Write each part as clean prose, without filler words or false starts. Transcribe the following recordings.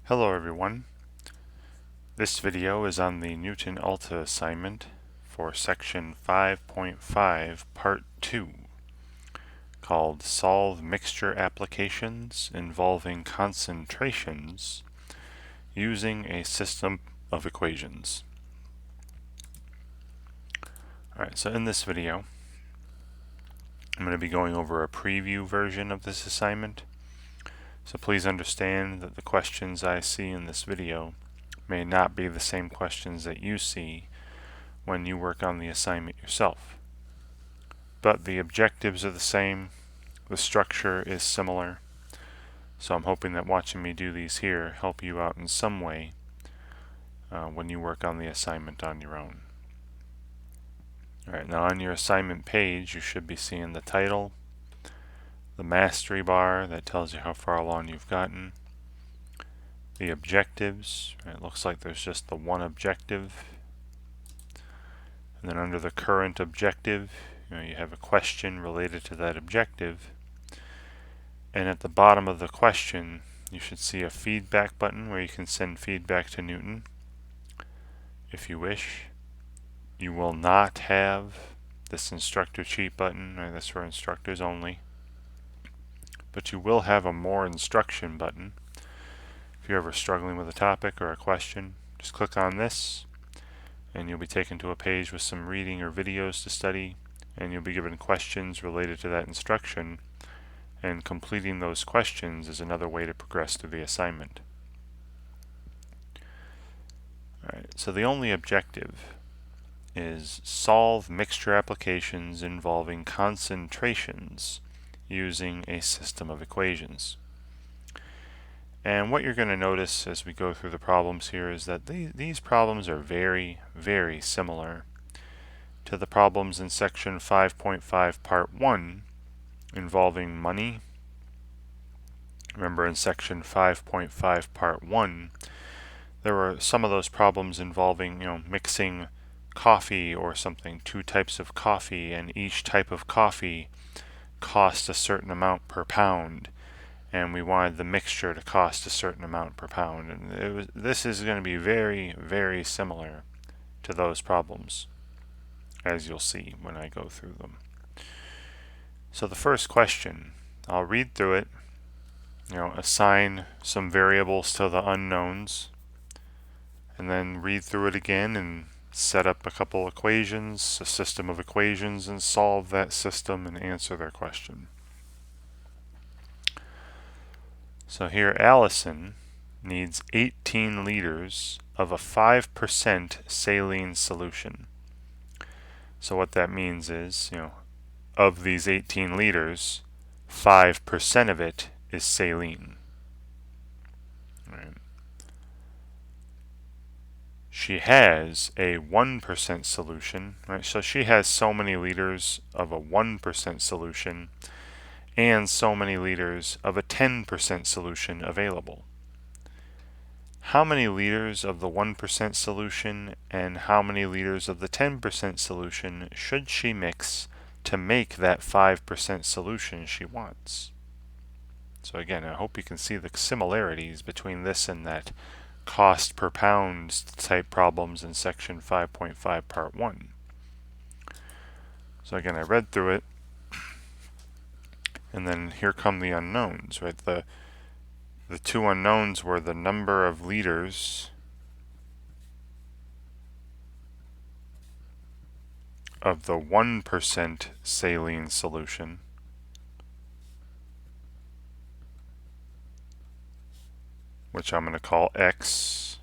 Hello everyone. This video is on the Knewton Alta assignment for section 5.5 part 2 called Solve Mixture Applications Involving Concentrations Using a System of Equations. Alright, so in this video I'm going to be going over a preview version of this assignment. So please understand that the questions I see in this video may not be the same questions that you see when you work on the assignment yourself. But the objectives are the same, the structure is similar, so I'm hoping that watching me do these here help you out in some way when you work on the assignment on your own. Alright, now on your assignment page you should be seeing the title, the mastery bar that tells you how far along you've gotten, the objectives. It looks like there's just the one objective, and then under the current objective you have a question related to that objective, and at the bottom of the question you should see a feedback button where you can send feedback to Knewton if you wish. You will not have this instructor cheat button, or that's for instructors only, but you will have a more instruction button. If you're ever struggling with a topic or a question, just click on this and you'll be taken to a page with some reading or videos to study, and you'll be given questions related to that instruction, and completing those questions is another way to progress through the assignment. Alright, so the only objective is solve mixture applications involving concentrations using a system of equations. And what you're going to notice as we go through the problems here is that these problems are very, very similar to the problems in section 5.5 part 1 involving money. Remember, in section 5.5 part 1 there were some of those problems involving mixing coffee or something, two types of coffee, and each type of coffee cost a certain amount per pound, and we wanted the mixture to cost a certain amount per pound. And this is going to be very, very similar to those problems, as you'll see when I go through them. So the first question, I'll read through it, assign some variables to the unknowns, and then read through it again and set up a couple equations, a system of equations, and solve that system and answer their question. So here Allison needs 18 liters of a 5% saline solution. So what that means is, of these 18 liters, 5% of it is saline. Right. She has a 1% solution, right? So she has so many liters of a 1% solution and so many liters of a 10% solution available. How many liters of the 1% solution and how many liters of the 10% solution should she mix to make that 5% solution she wants? So again, I hope you can see the similarities between this and that cost per pound type problems in section 5.5 part 1. So again, I read through it, and then here come the unknowns, right? The two unknowns were the number of liters of the 1% saline solution which I'm going to call X.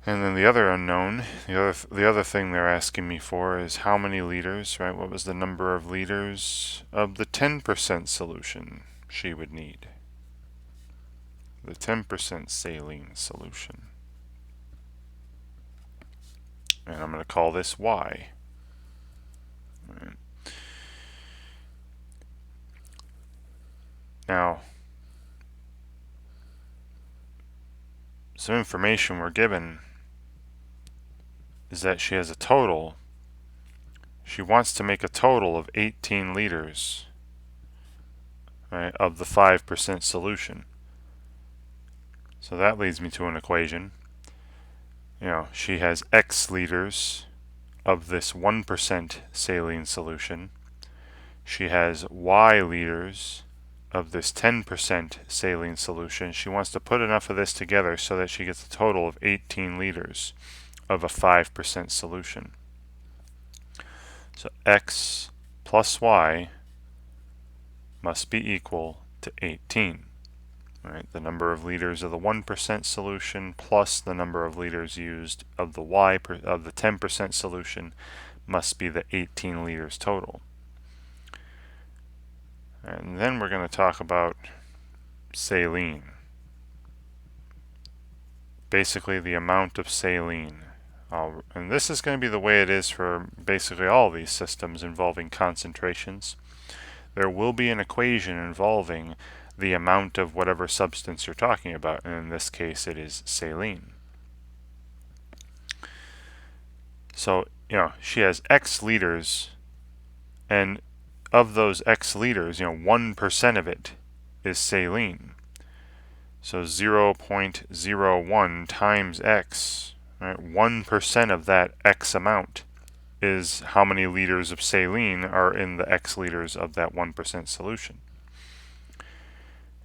And then the other unknown, the other thing they're asking me for is how many liters, right? What was the number of liters of the 10% solution she would need? The 10% saline solution. And I'm going to call this Y. Right. Now, some information we're given is that she has a total. She wants to make a total of 18 liters, right, of the 5% solution. So that leads me to an equation. She has X liters of this 1% saline solution. She has Y liters of this 10% saline solution. She wants to put enough of this together so that she gets a total of 18 liters of a 5% solution. So X plus Y must be equal to 18. Right? The number of liters of the 1% solution plus the number of liters used of the of the 10% solution must be the 18 liters total. And then we're going to talk about saline. Basically the amount of saline. And this is going to be the way it is for basically all these systems involving concentrations. There will be an equation involving the amount of whatever substance you're talking about, and in this case it is saline. So, she has X liters, and of those X liters, 1% of it is saline. So 0.01 times X, right? 1% of that X amount is how many liters of saline are in the X liters of that 1% solution.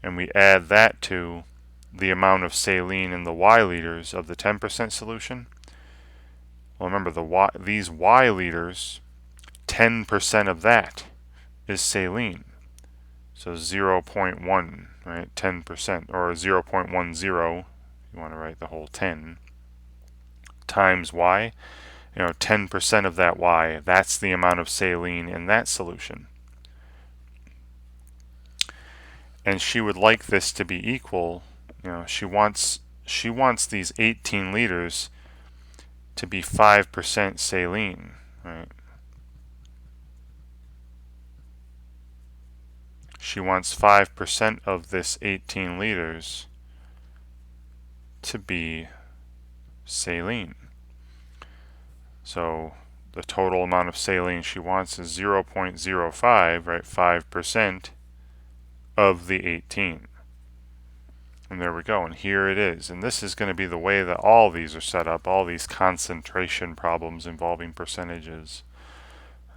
And we add that to the amount of saline in the Y liters of the 10% solution. Well, remember, these Y liters, 10% of that is saline. So 0.1, right, 10%, or 0.10, if you want to write the whole 10, times Y. 10% of that Y, that's the amount of saline in that solution. And she would like this to be equal, she wants these 18 liters to be 5% saline, right? She wants 5% of this 18 liters to be saline. So the total amount of saline she wants is 0.05, right? 5% of the 18. And there we go, and here it is. And this is going to be the way that all these are set up, all these concentration problems involving percentages.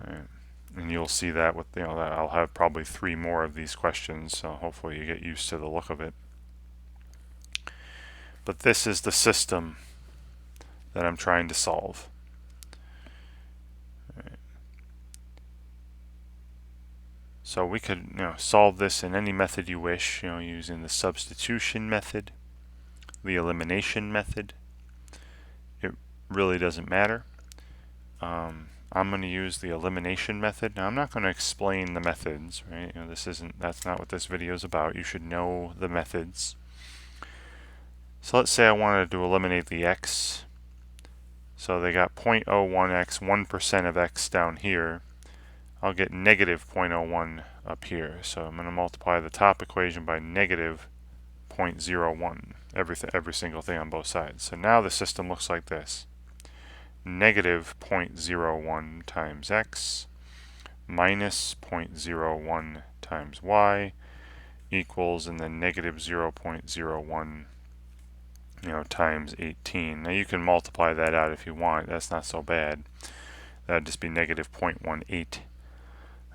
Right. And you'll see that with, that I'll have probably 3 more of these questions, so hopefully you get used to the look of it. But this is the system that I'm trying to solve. Right. So we could solve this in any method you wish, using the substitution method, the elimination method. It really doesn't matter. I'm going to use the elimination method. Now I'm not going to explain the methods, right? That's not what this video is about. You should know the methods. So let's say I wanted to eliminate the X. So they got 0.01x, 1% of X down here. I'll get negative 0.01 up here. So I'm going to multiply the top equation by negative 0.01, every single thing on both sides. So now the system looks like this. Negative 0.01 times X minus 0.01 times Y equals, and then negative 0.01 times 18. Now you can multiply that out if you want. That's not so bad. That'd just be negative 0.18.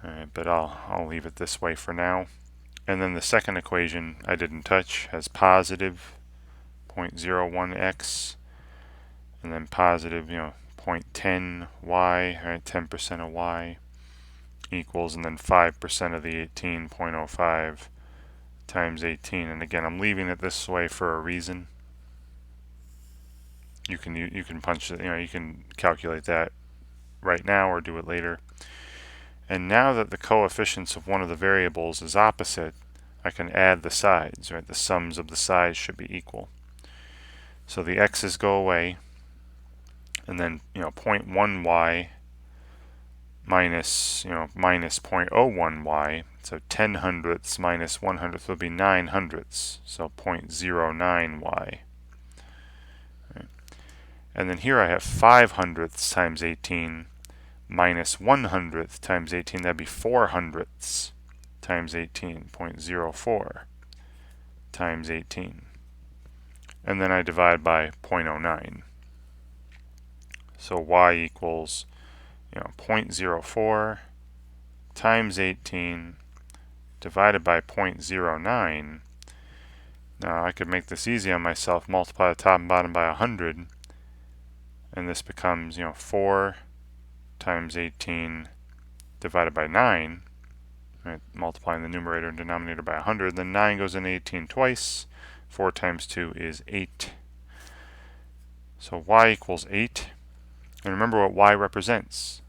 Alright, but I'll leave it this way for now. And then the second equation I didn't touch has positive 0.01x, and then positive 0.10 y, right, 10% of y equals, and then 5% of the 18, 0.05 times 18. And again, I'm leaving it this way for a reason. You can punch it, you can calculate that right now or do it later. And now that the coefficients of one of the variables is opposite, I can add the sides, right? The sums of the sides should be equal. So the x's go away, and then 0.1y minus minus 0.01y, so 10 hundredths minus 1 hundredth would be 9 hundredths, so 0.09y. Right. And then here I have 5 hundredths times 18 minus 1 hundredth times 18, that'd be 4 hundredths times 18, 0.04 times 18. and then I divide by 0.09. So y equals 0.04 times 18 divided by 0.09. Now I could make this easy on myself, multiply the top and bottom by 100, and this becomes 4 times 18 divided by 9, right? Multiplying the numerator and denominator by 100, then 9 goes into 18 twice. 4 times 2 is 8. So y equals 8. And remember what y represents.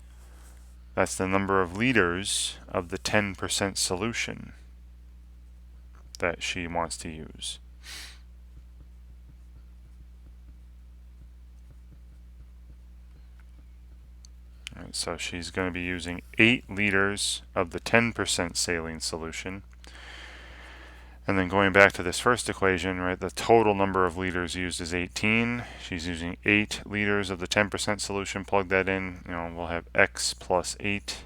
That's the number of liters of the 10% solution that she wants to use. All right, so she's going to be using 8 liters of the 10% saline solution. And then going back to this first equation, right, the total number of liters used is 18. She's using 8 liters of the 10% solution. Plug that in, we'll have x plus 8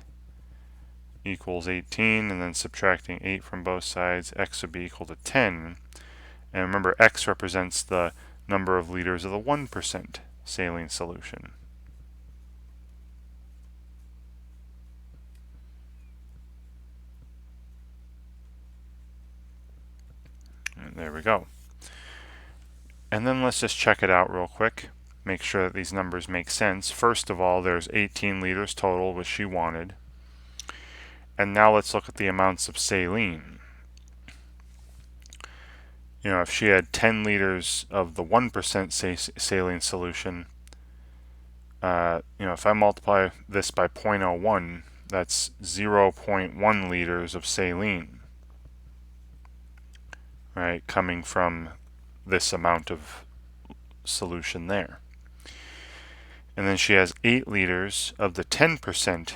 equals 18, and then subtracting 8 from both sides, x would be equal to 10. And remember, x represents the number of liters of the 1% saline solution. And there we go. And then let's just check it out real quick. Make sure that these numbers make sense. First of all, there's 18 liters total, which she wanted. And now let's look at the amounts of saline. If she had 10 liters of the 1% saline solution, if I multiply this by 0.01, that's 0.1 liters of saline, right, coming from this amount of solution there. And then she has 8 liters of the 10%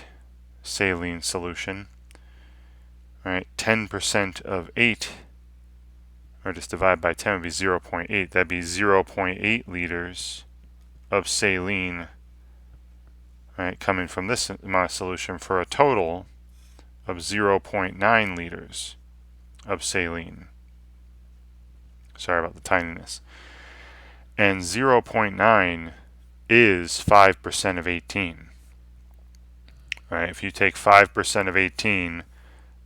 saline solution, right? 10% of 8, or just divide by 10 would be 0.8. That'd be 0.8 liters of saline, right, coming from this amount of solution, for a total of 0.9 liters of saline. Sorry about the tininess. And 0.9 is 5% of 18. Right? If you take 5% of 18,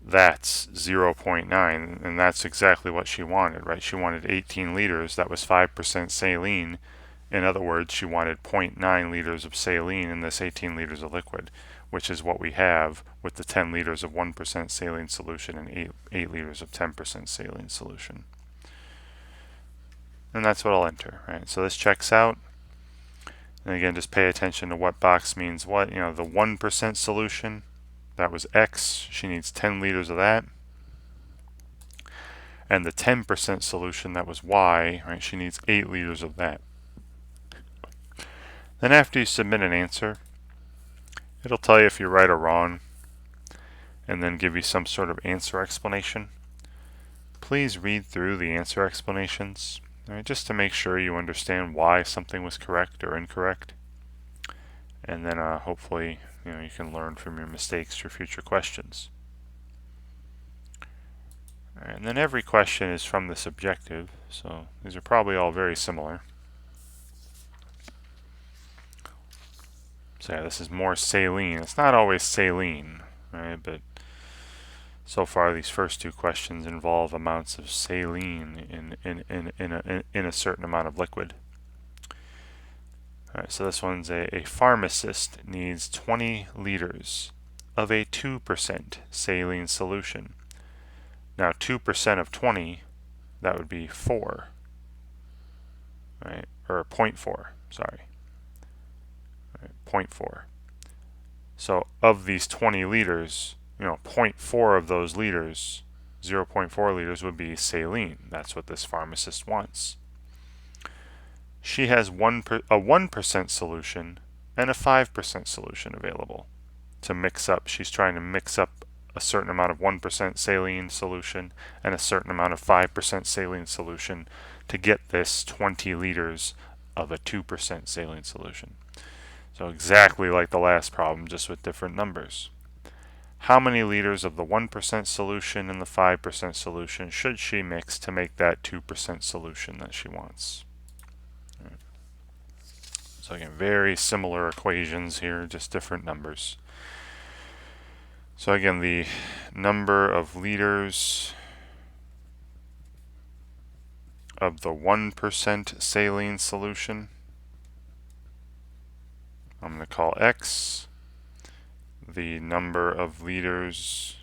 that's 0.9, and that's exactly what she wanted, right? She wanted 18 liters. That was 5% saline. In other words, she wanted 0.9 liters of saline in this 18 liters of liquid, which is what we have with the 10 liters of 1% saline solution and 8 liters of 10% saline solution. And that's what I'll enter, right? So this checks out. And again, just pay attention to what box means what. The 1% solution, that was X. She needs 10 liters of that. And the 10% solution, that was Y, right? She needs 8 liters of that. Then after you submit an answer, it'll tell you if you're right or wrong, and then give you some sort of answer explanation. Please read through the answer explanations, right, just to make sure you understand why something was correct or incorrect. And then hopefully you can learn from your mistakes for future questions. And then every question is from this objective, so these are probably all very similar. So yeah, this is more saline. It's not always saline, right? But so far, these first two questions involve amounts of saline in a certain amount of liquid. All right, so this one's a pharmacist needs 20 liters of a 2% saline solution. Now, 2% of 20, that would be 4, right? Or 0.4, sorry. 0.4. So of these 20 liters, 0.4 of those liters, 0.4 liters would be saline. That's what this pharmacist wants. She has a 1% solution and a 5% solution available to mix up. She's trying to mix up a certain amount of 1% saline solution and a certain amount of 5% saline solution to get this 20 liters of a 2% saline solution. So exactly like the last problem, just with different numbers. How many liters of the 1% solution and the 5% solution should she mix to make that 2% solution that she wants? So again, very similar equations here, just different numbers. So again, the number of liters of the 1% saline solution, I'm going to call X. The number of liters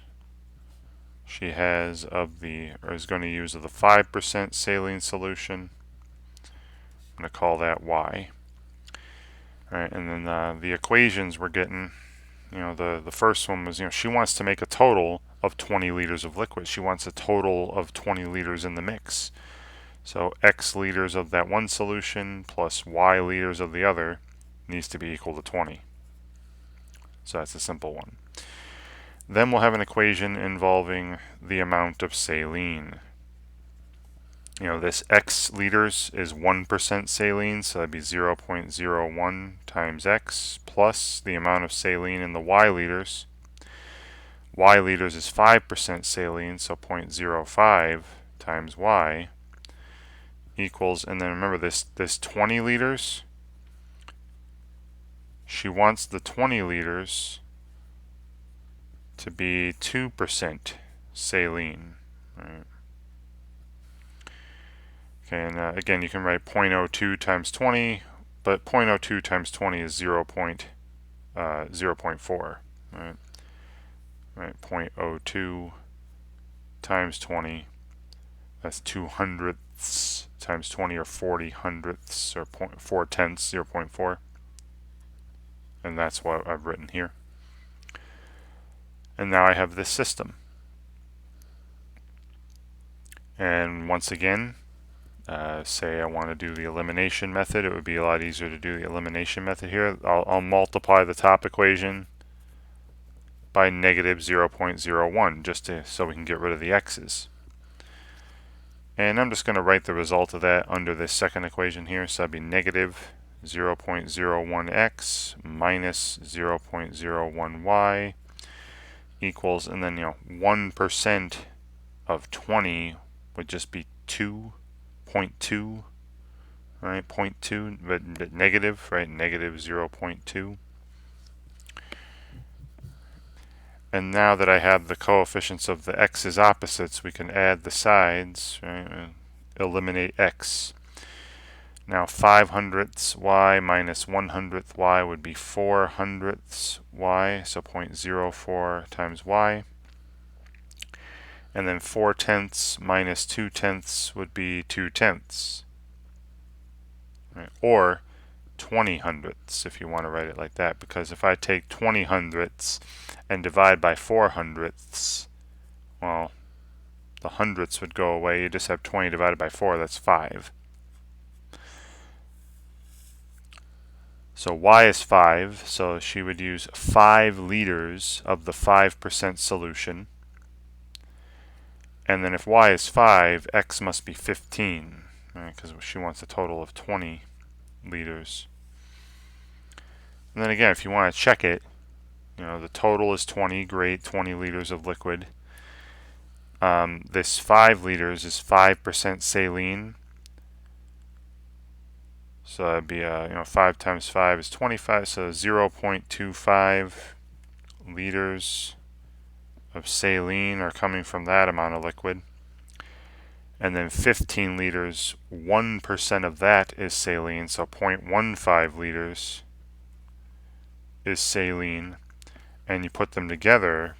she has of the, or is going to use of the 5% saline solution, I'm going to call that Y. All right, and then the equations we're getting, the first one was, she wants to make a total of 20 liters of liquid. She wants a total of 20 liters in the mix. So X liters of that one solution plus Y liters of the other needs to be equal to 20. So that's a simple one. Then we'll have an equation involving the amount of saline. This X liters is 1% saline, so that'd be 0.01 times X plus the amount of saline in the Y liters. Y liters is 5% saline, so 0.05 times Y equals, and then remember this 20 liters, she wants the 20 liters to be 2% saline. Right. Okay, and again, you can write 0.02 times 20, but 0.02 times 20 is 0.04. Right? Right, 0.02 times 20, that's 2 hundredths times 20, or 40 hundredths, or 4 tenths, 0.4. And that's what I've written here. And now I have this system. And once again, say I want to do the elimination method, it would be a lot easier to do the elimination method here. I'll multiply the top equation by negative 0.01 just so we can get rid of the x's. And I'm just going to write the result of that under this second equation here. So that'd be negative 0.01x minus 0.01y equals, and then 1% of 20 would just be 2.2, right? 0.2, but negative, right? Negative 0.2. And now that I have the coefficients of the x's opposites, we can add the sides, right? Eliminate x. Now 5 hundredths y minus 1 hundredth y would be 4 hundredths y, so 0.04 times y. And then 4 tenths minus 2 tenths would be 2 tenths. Right? Or 20 hundredths if you want to write it like that, because if I take 20 hundredths and divide by 4 hundredths, well, the hundredths would go away. You just have 20 divided by 4, that's 5. So y is 5, so she would use 5 liters of the 5% solution. And then if y is 5, x must be 15, right? Because she wants a total of 20 liters. And then again, if you want to check it, the total is 20, great, 20 liters of liquid. This 5 liters is 5% saline. So that'd be 5 times 5 is 25, so 0.25 liters of saline are coming from that amount of liquid. And then 15 liters, 1% of that is saline, so 0.15 liters is saline. And you put them together,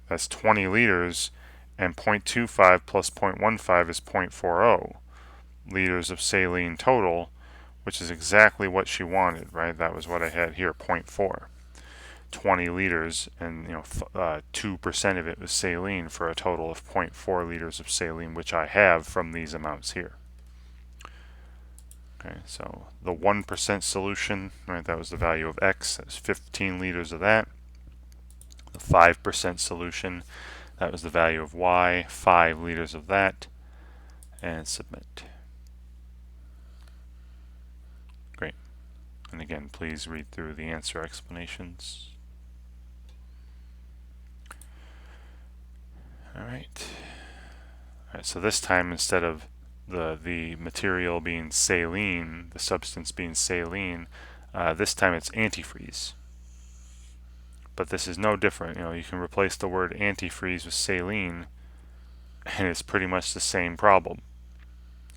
that's 20 liters, and 0.25 plus 0.15 is 0.40 liters of saline total, which is exactly what she wanted, right? That was what I had here, 0.4. 20 liters, and 2% of it was saline, for a total of 0.4 liters of saline, which I have from these amounts here. Okay, so the 1% solution, right, that was the value of x, that's 15 liters of that. The 5% solution, that was the value of y, 5 liters of that, and submit. Great. And again, please read through the answer explanations. Alright, so this time, instead of the material being saline, the substance being saline, This time it's antifreeze. But this is no different. You can replace the word antifreeze with saline, and it's pretty much the same problem.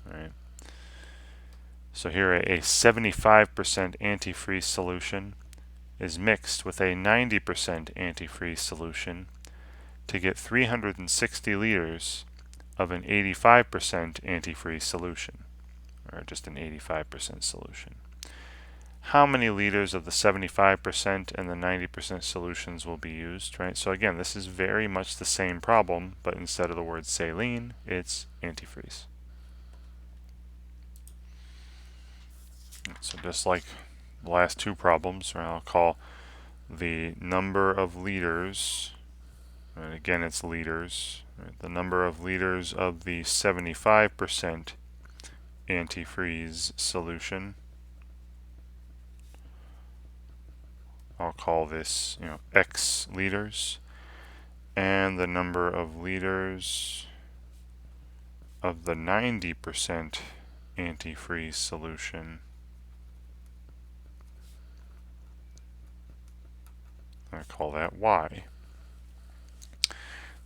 All right. So here a 75% antifreeze solution is mixed with a 90% antifreeze solution to get 360 liters of an 85% antifreeze solution, or just an 85% solution. How many liters of the 75% and the 90% solutions will be used, right? So again, this is very much the same problem, but instead of the word saline, it's antifreeze. So just like the last two problems, right, I'll call the number of liters, and again it's liters, right, the number of liters of the 75% antifreeze solution. I'll call this, X liters, and the number of liters of the 90% antifreeze solution, I call that Y.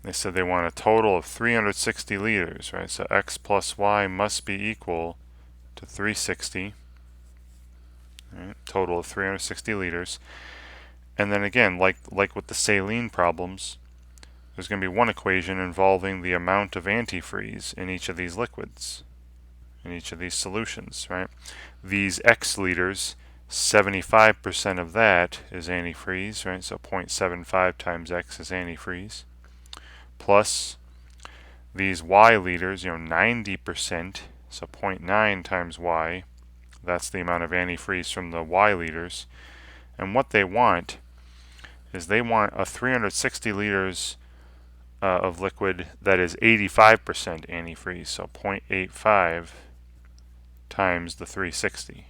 They said they want a total of 360 liters, right? So X plus Y must be equal to 360, right? Total of 360 liters. And then again, like with the saline problems, there's going to be one equation involving the amount of antifreeze in each of these liquids, in each of these solutions, right? These X liters, 75% of that is antifreeze, right? So 0.75 times X is antifreeze. Plus these Y liters, 90%, so 0.9 times Y, that's the amount of antifreeze from the Y liters. And what they want is they want a 360 liters of liquid that is 85% antifreeze, so 0.85 times the 360.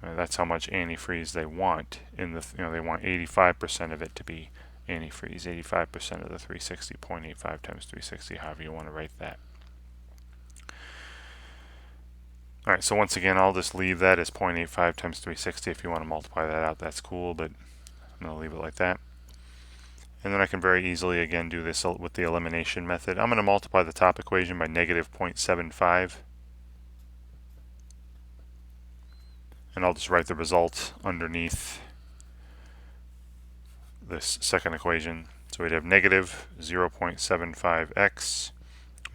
That's how much antifreeze they want. They want 85% of it to be antifreeze, 85% of the 360, 0.85 times 360, however you want to write that. Alright, so once again, I'll just leave that as 0.85 times 360. If you want to multiply that out, that's cool, but I'm going to leave it like that. And then I can very easily, again, do this with the elimination method. I'm going to multiply the top equation by negative 0.75. And I'll just write the result underneath this second equation. So we'd have negative 0.75x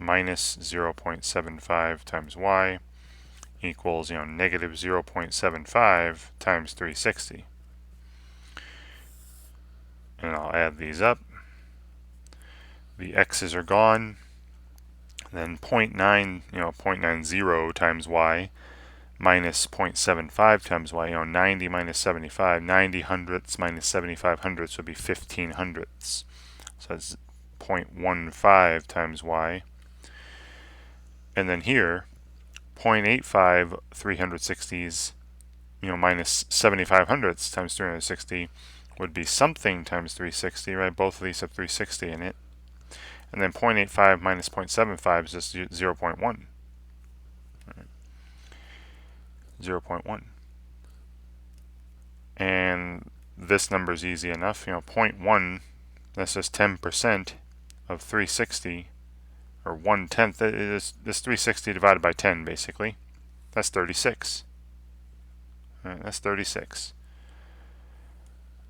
minus 0.75 times y equals, negative 0.75 times 360. And I'll add these up. The x's are gone. Then 0.90 times y minus 0.75 times y, 90 minus 75, 90 hundredths minus 75 hundredths would be 15 hundredths. So that's 0.15 times y. And then here, 0.85 360s, minus 75 hundredths times 360 would be something times 360, right? Both of these have 360 in it. And then 0.85 minus 0.75 is just 0.1. Right. 0.1. And this number is easy enough. 0.1, that's just 10% of 360, or 1/10. This 360 divided by 10, basically. That's 36. Right, that's 36.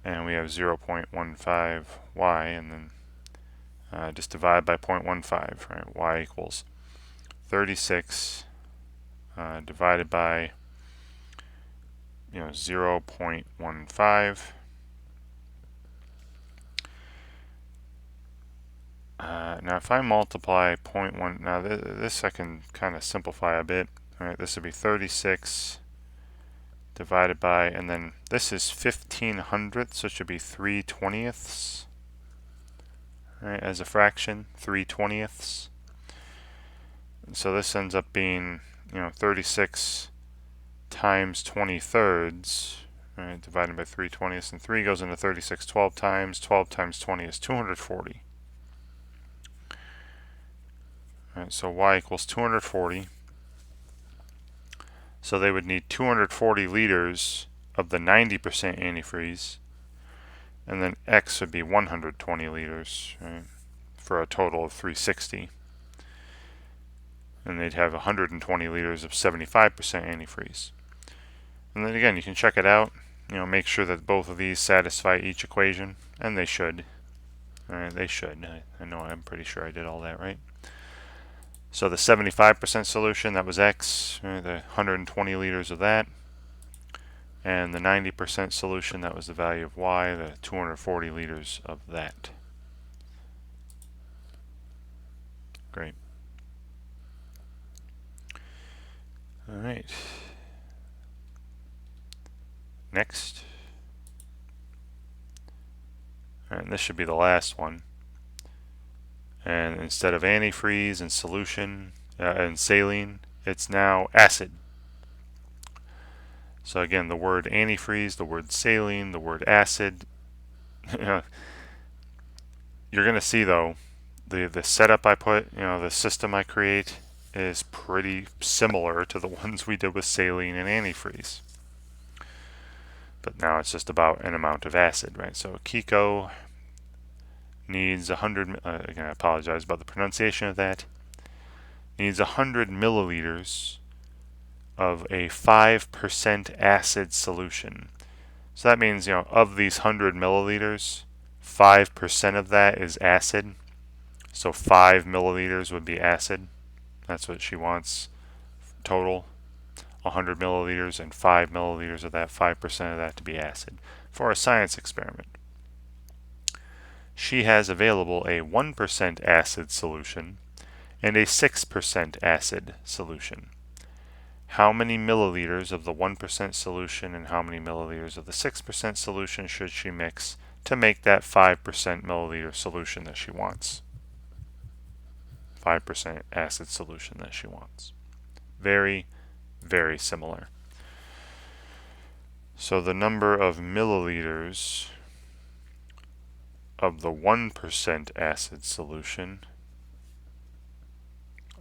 And we have 0.15 y, and then just divide by 0.15, right? Y equals 36 divided by 0.15. Now if I multiply 0.1, now this I can kind of simplify a bit. All right, this would be 36 divided by, and then this is 15 hundredths, so it should be 3/20ths. Right, as a fraction, 3/20ths. And so this ends up being, 36 times 20 thirds, right, divided by 3/20ths, and 3 goes into 36 12 times. 12 times 20 is 240. Right, so y equals 240. So they would need 240 liters of the 90% antifreeze, and then X would be 120 liters, right, for a total of 360. And they'd have 120 liters of 75% antifreeze. And then again, you can check it out, make sure that both of these satisfy each equation, and they should. They should. I know, I'm pretty sure I did all that right. So the 75% solution, that was X, right, the 120 liters of that. And the 90% solution, that was the value of Y, the 240 liters of that. Great. All right. Next. And this should be the last one. And instead of antifreeze and solution and saline, it's now acid. So again, the word antifreeze, the word saline, the word acid. You're going to see though, the setup I put, the system I create is pretty similar to the ones we did with saline and antifreeze. But now it's just about an amount of acid, right? So Kiko needs 100, again I apologize about the pronunciation of that, needs 100 milliliters of a 5% acid solution. So that means, of these 100 milliliters, 5% of that is acid. So 5 milliliters would be acid. That's what she wants total. 100 milliliters and 5 milliliters of that, 5% of that to be acid for a science experiment. She has available a 1% acid solution and a 6% acid solution. How many milliliters of the 1% solution and how many milliliters of the 6% solution should she mix to make that 5% milliliter solution that she wants? 5% acid solution that she wants. Very, very similar. So the number of milliliters of the 1% acid solution,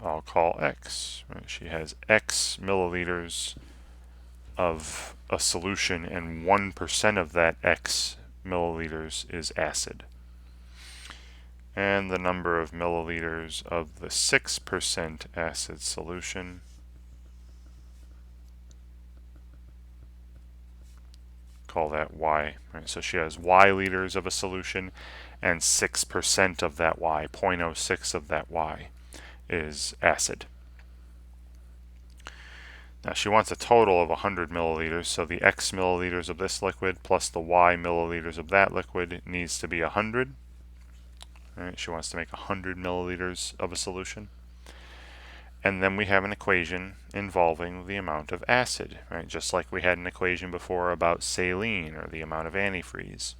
I'll call X. Right? She has X milliliters of a solution, and 1% of that X milliliters is acid. And the number of milliliters of the 6% acid solution, call that Y. Right? So she has Y liters of a solution, and 6% of that Y, 0.06 of that Y, is acid. Now she wants a total of 100 milliliters, so the X milliliters of this liquid plus the Y milliliters of that liquid needs to be 100. Right? She wants to make 100 milliliters of a solution. And then we have an equation involving the amount of acid, right? Just like we had an equation before about saline or the amount of antifreeze.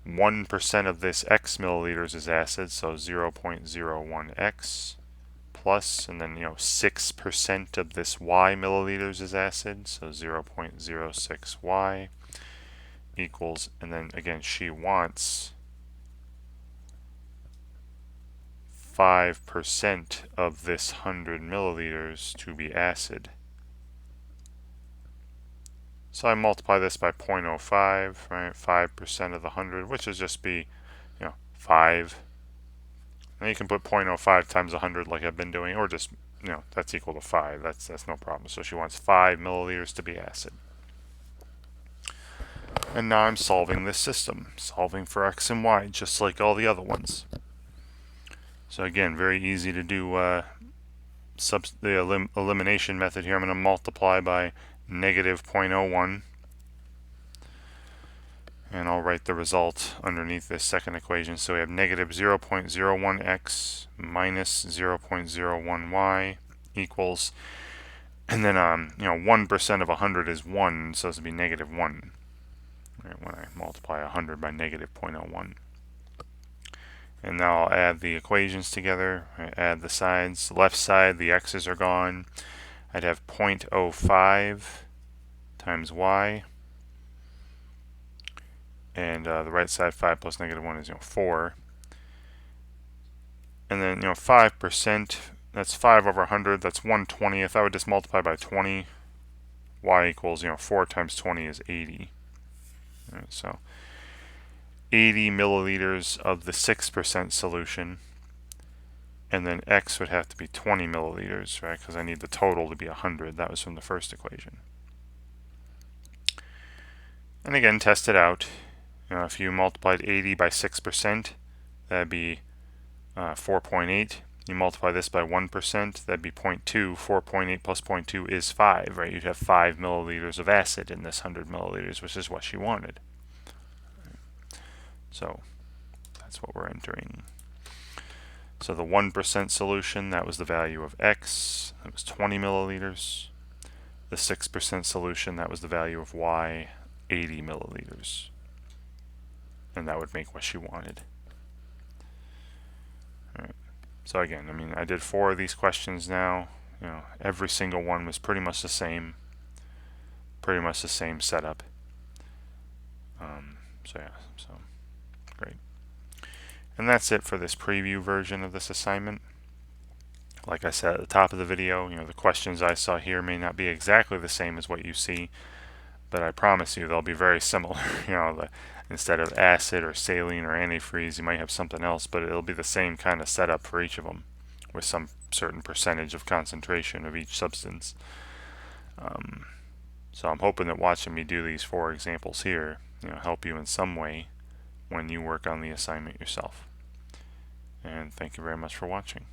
1% of this X milliliters is acid, so 0.01 X plus, and then 6% of this Y milliliters is acid, so 0.06 Y equals, and then again she wants 5% of this 100 milliliters to be acid. So I multiply this by 0.05, right? 5% of the 100, which is just be, 5. Now you can put 0.05 times 100 like I've been doing, or just, that's equal to 5. That's no problem. So she wants 5 milliliters to be acid. And now I'm solving this system, solving for X and Y, just like all the other ones. So again, very easy to do the elimination method here. I'm going to multiply by negative 0.01, and I'll write the result underneath this second equation. So we have negative 0.01x minus 0.01y equals, and then 1% of 100 is 1, so this would be negative 1, right, when I multiply 100 by negative 0.01. And now I'll add the equations together. I add the sides. Left side, the x's are gone. I'd have 0.05 times y. And the right side, 5 plus negative 1 is 4. And then 5% that's 5 over 100, that's 1/20th. I would just multiply by 20. Y equals, 4 times 20 is 80. Right, so 80 milliliters of the 6% solution, and then X would have to be 20 milliliters, right? Because I need the total to be 100. That was from the first equation. And again, test it out. If you multiplied 80 by 6%, that'd be 4.8. You multiply this by 1%, that'd be 0.2. 4.8 plus 0.2 is 5, right? You'd have 5 milliliters of acid in this 100 milliliters, which is what she wanted. So that's what we're entering. So the 1% solution, that was the value of X, that was 20 milliliters. The 6% solution, that was the value of Y, 80 milliliters. And that would make what she wanted. All right. So again, I did 4 of these questions now. Every single one was pretty much the same setup. So great. And that's it for this preview version of this assignment. Like I said at the top of the video, the questions I saw here may not be exactly the same as what you see, but I promise you they'll be very similar. Instead of acid or saline or antifreeze, you might have something else, but it'll be the same kind of setup for each of them, with some certain percentage of concentration of each substance. So I'm hoping that watching me do these 4 examples here, help you in some way when you work on the assignment yourself. And thank you very much for watching.